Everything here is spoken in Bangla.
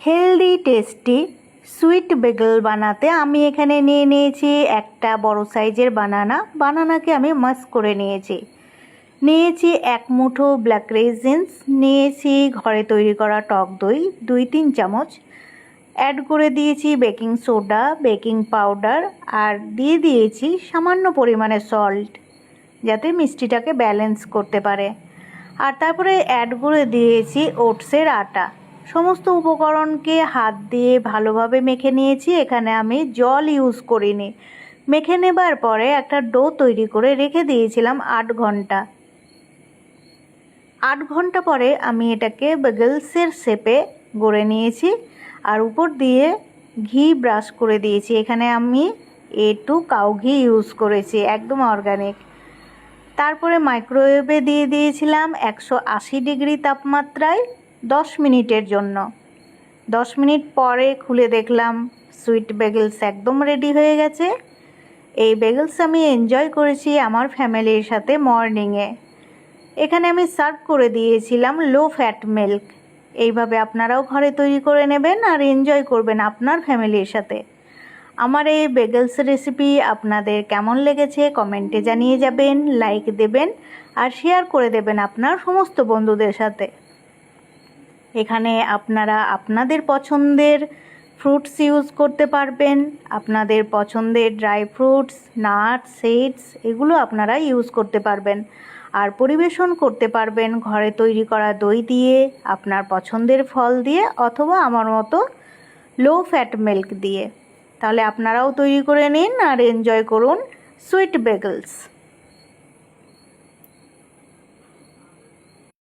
হেলদি টেস্টি সুইট বেগেল বানাতে আমি এখানে নিয়ে নিয়েছি একটা বড় সাইজের বানানাকে আমি মাশ করে নিয়েছি এক মুঠো ব্ল্যাক রেজিনস, নিয়েছি ঘরে তৈরি করা টক দই 2-3 চামচ, অ্যাড করে দিয়েছি বেকিং সোডা, বেকিং পাউডার আর দিয়ে দিয়েছি সামান্য পরিমাণে সল্ট যাতে মিষ্টিটাকে ব্যালেন্স করতে পারে। আর তারপরে অ্যাড করে দিয়েছি ওটসের আটা। সমস্ত উপকরণকে হাত দিয়ে ভালোভাবে মেখে নিয়েছি। এখানে আমি জল ইউজ করিনি। মেখে নেবার পরে একটা ডো তৈরি করে রেখে দিয়েছিলাম 8 ঘন্টা। 8 ঘন্টা পরে আমি এটাকে বেগেলসের শেপে গড়ে নিয়েছি আর উপর দিয়ে ঘি ব্রাশ করে দিয়েছি। এখানে আমি A2 কাউ ঘি ইউজ করেছি, একদম অর্গানিক। তারপরে মাইক্রোওয়েভে দিয়ে দিয়েছিলাম 180 ডিগ্রি তাপমাত্রায় 10 মিনিটের জন্য। 10 মিনিট পরে খুলে দেখলাম সুইট বেগেলস একদম রেডি হয়ে গেছে। এই বেগেলস আমি এনজয় করেছি আমার ফ্যামিলির সাথে মর্নিংয়ে। এখানে আমি সার্ভ করে দিয়েছিলাম লো ফ্যাট মিল্ক। এইভাবে আপনারাও ঘরে তৈরি করে নেবেন আর এনজয় করবেন আপনার ফ্যামিলির সাথে। আমার এই বেগেলস রেসিপি আপনাদের কেমন লেগেছে কমেন্টে জানিয়ে যাবেন, লাইক দেবেন আর শেয়ার করে দেবেন আপনার সমস্ত বন্ধুদের সাথে। এখানে আপনারা আপনাদের পছন্দের ফ্রুটস ইউজ করতে পারবেন, আপনাদের পছন্দের ড্রাই ফ্রুটস, নাটস, সিডস এগুলো আপনারা ইউজ করতে পারবেন। আর পরিবেশন করতে পারবেন ঘরে তৈরি করা দই দিয়ে, আপনার পছন্দের ফল দিয়ে অথবা আমার মতো লো ফ্যাট মিল্ক দিয়ে। তাহলে আপনারাও তৈরি করে নিন আর এনজয় করুন সুইট বেগেলস।